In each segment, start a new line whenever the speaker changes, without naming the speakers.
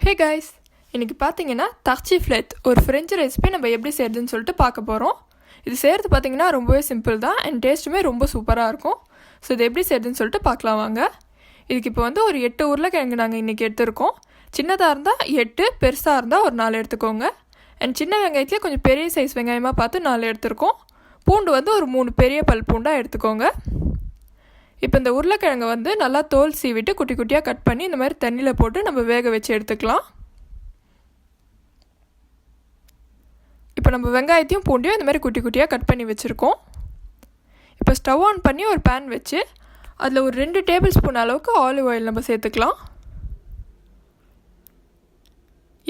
Hey guys, இன்றைக்கி பார்த்தீங்கன்னா தர்ச்சிஃப்ளேட் ஒரு ஃப்ரெஞ்சு ரெசிபி நம்ம எப்படி செய்கிறதுன்னு சொல்லிட்டு பார்க்க போகிறோம். இது செய்கிறது பார்த்தீங்கன்னா ரொம்பவே சிம்பிள் தான் அண்ட் டேஸ்ட்டுமே ரொம்ப சூப்பராக இருக்கும். ஸோ இது எப்படி செய்கிறதுன்னு சொல்லிட்டு பார்க்கலாம் வாங்க. இதுக்கு இப்போ வந்து ஒரு 8 உருளைக்கிழங்கு நாங்கள் இன்றைக்கி எடுத்துருக்கோம். சின்னதாக இருந்தால் 8, பெருசாக இருந்தால் ஒரு 4 எடுத்துக்கோங்க. அண்ட் சின்ன வெங்காயத்துலேயே கொஞ்சம் பெரிய சைஸ் வெங்காயமாக பார்த்து 4 எடுத்துருக்கோம். பூண்டு வந்து ஒரு 3 பெரிய பல் பூண்டாக எடுத்துக்கோங்க. இப்போ இந்த உருளைக்கிழங்கை வந்து நல்லா தோல் சீவிட்டு குட்டி குட்டியாக கட் பண்ணி இந்த மாதிரி தண்ணியில் போட்டு நம்ம வேக வச்சு எடுத்துக்கலாம். இப்போ நம்ம வெங்காயத்தையும் பூண்டையும் இந்த மாதிரி குட்டி குட்டியாக கட் பண்ணி வச்சுருக்கோம். இப்போ ஸ்டவ் ஆன் பண்ணி ஒரு பேன் வச்சு அதில் ஒரு 2 டேபிள் ஸ்பூன் அளவுக்கு ஆலிவ் ஆயில் நம்ம சேர்த்துக்கலாம்.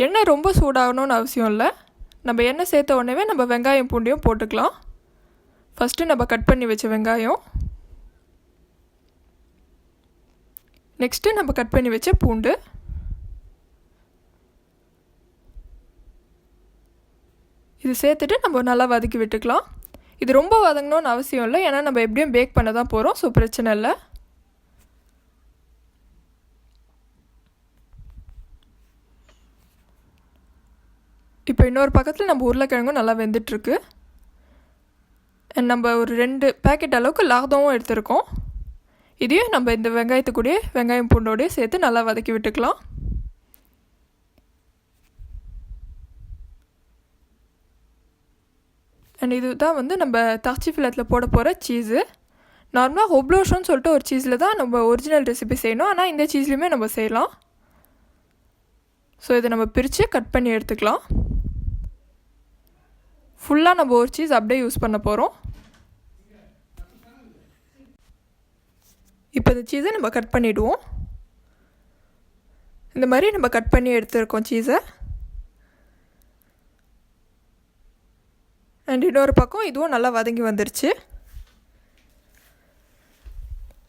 எண்ணெய் ரொம்ப சூடாகணும்னு அவசியம் இல்லை. நம்ம எண்ணெய் சேர்த்த உடனே நம்ம வெங்காயம் பூண்டையும் போட்டுக்கலாம். ஃபஸ்ட்டு நம்ம கட் பண்ணி வச்ச வெங்காயம், நெக்ஸ்ட்டு நம்ம கட் பண்ணி வச்ச பூண்டு, இது சேர்த்துட்டு நம்ம நல்லா வதக்கி விட்டுக்கலாம். இது ரொம்ப வதங்கணும்னு அவசியம் இல்லை, ஏன்னா நம்ம எப்படியும் பேக் பண்ண தான் போகிறோம். ஸோ பிரச்சனை இல்லை. இப்போ இன்னொரு பக்கத்தில் நம்ம உருளைக்கிழங்கும் நல்லா வெந்துட்டுருக்கு. நம்ம ஒரு 2 பேக்கெட் அளவுக்கு லாக்டோவும் எடுத்துருக்கோம். இதையும் நம்ம இந்த வெங்காயத்துக்கூடயே வெங்காயம் பூண்டோடையே சேர்த்து நல்லா வதக்கி விட்டுக்கலாம். அண்ட் இது தான் வந்து நம்ம தர்ச்சிஃப்ளேட்டில் போட போகிற சீஸு. நார்மலாக ஹோப்ளோஷோன்னு சொல்லிட்டு ஒரு சீஸில் தான் நம்ம ஒரிஜினல் ரெசிபி செய்யணும். ஆனால் இந்த சீஸ்லையுமே நம்ம செய்யலாம். ஸோ இதை நம்ம பிரித்து கட் பண்ணி எடுத்துக்கலாம். ஃபுல்லாக நம்ம ஒரு சீஸ் அப்படியே யூஸ் பண்ண போகிறோம். இப்போ இந்த சீஸை நம்ம கட் பண்ணிவிடுவோம். இந்த மாதிரி நம்ம கட் பண்ணி எடுத்துருக்கோம் சீஸை. அண்ட் இன்னொரு பக்கம் இதுவும் நல்லா வதங்கி வந்துருச்சு.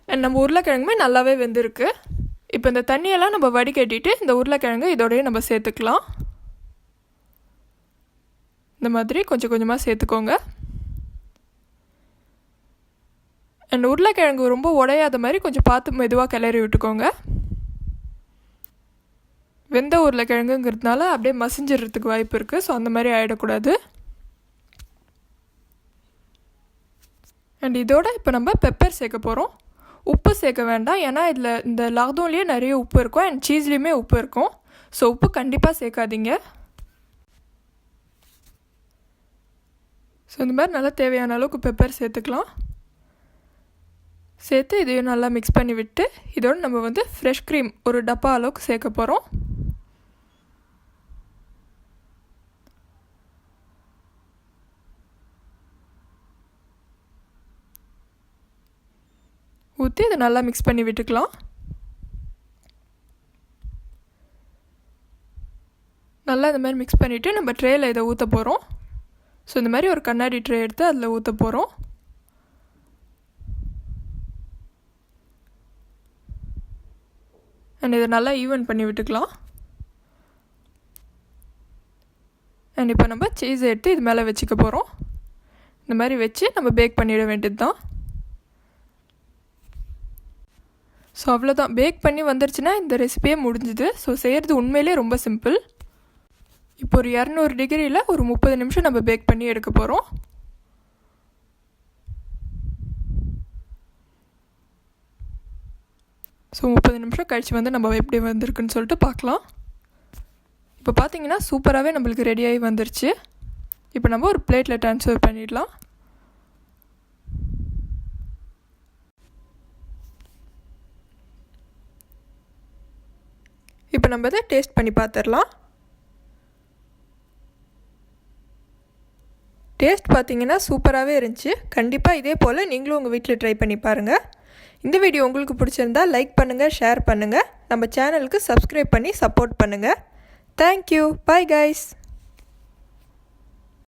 அண்ட் நம்ம உருளைக்கிழங்குமே நல்லாவே வெந்திருக்கு. இப்போ இந்த தண்ணியெல்லாம் நம்ம வடிகட்டிட்டு இந்த உருளைக்கிழங்கு இதோடய நம்ம சேர்த்துக்கலாம். இந்த மாதிரி கொஞ்சம் கொஞ்சமாக சேர்த்துக்கோங்க. அண்ட் உருளைக்கிழங்கு ரொம்ப உடையாத மாதிரி கொஞ்சம் பார்த்து மெதுவாக கிளறி விட்டுக்கோங்க. வெந்த உருளைக்கிழங்குங்கிறதுனால அப்படியே மசிஞ்சிடுறதுக்கு வாய்ப்பு இருக்குது. ஸோ அந்த மாதிரி ஆகிடக்கூடாது. அண்ட் இதோட இப்போ நம்ம பெப்பர் சேர்க்க போகிறோம். உப்பு சேர்க்க வேண்டாம், ஏன்னா இதில் இந்த லாக்டோன்லேயே நிறைய உப்பு இருக்கும் அண்ட் சீஸ்லேயுமே உப்பு இருக்கும். ஸோ உப்பு கண்டிப்பாக சேர்க்காதீங்க. ஸோ இந்த மாதிரி நல்லா தேவையான அளவுக்கு பெப்பர் சேர்த்துக்கலாம். சேர்த்து இதையும் நல்லா மிக்ஸ் பண்ணி விட்டு இதோடு நம்ம வந்து ஃப்ரெஷ் க்ரீம் ஒரு டப்பா அளவுக்கு சேர்க்க போகிறோம். ஊற்றி இதை நல்லா மிக்ஸ் பண்ணி விட்டுக்கலாம். நல்லா இந்த மாதிரி மிக்ஸ் பண்ணிவிட்டு நம்ம ட்ரேயில் இதை ஊற்ற போகிறோம். ஸோ இந்த மாதிரி ஒரு கண்ணாடி ட்ரே எடுத்து அதில் ஊற்ற போகிறோம். அண்ட் இதை நல்லா ஈவன் பண்ணி விட்டுக்கலாம். அண்ட் இப்போ நம்ம சீஸை எடுத்து இது மேலே வச்சுக்க போகிறோம். இந்த மாதிரி வச்சு நம்ம பேக் பண்ணிட வேண்டியது தான். ஸோ அவ்வளோதான், பேக் பண்ணி வந்துருச்சுன்னா இந்த ரெசிபியே முடிஞ்சுது. ஸோ செய்கிறது உண்மையிலே ரொம்ப சிம்பிள். இப்போ ஒரு 200 டிகிரியில் ஒரு 30 நிமிஷம் நம்ம பேக் பண்ணி எடுக்க போகிறோம். ஸோ 30 நிமிஷம் கழிச்சு வந்து நம்ம எப்படி வந்திருக்குன்னு சொல்லிட்டு பார்க்கலாம். இப்போ பார்த்தீங்கன்னா சூப்பராகவே நம்மளுக்கு ரெடியாகி வந்துருச்சு. இப்போ நம்ம ஒரு பிளேட்டில் ட்ரான்ஸ்ஃபர் பண்ணிடலாம். இப்போ நம்ம இதை டேஸ்ட் பண்ணி பார்த்துடலாம். டேஸ்ட் பார்த்தீங்கன்னா சூப்பராகவே இருந்துச்சு. கண்டிப்பாக இதே போல் நீங்களும் உங்கள் வீட்டில் ட்ரை பண்ணி பாருங்கள். இந்த வீடியோ உங்களுக்கு பிடிச்சிருந்தா லைக் பண்ணுங்கள், ஷேர் பண்ணுங்கள். நம்ம சேனலுக்கு சப்ஸ்கிரைப் பண்ணி சப்போர்ட் பண்ணுங்கள். தேங்க்யூ. Bye guys.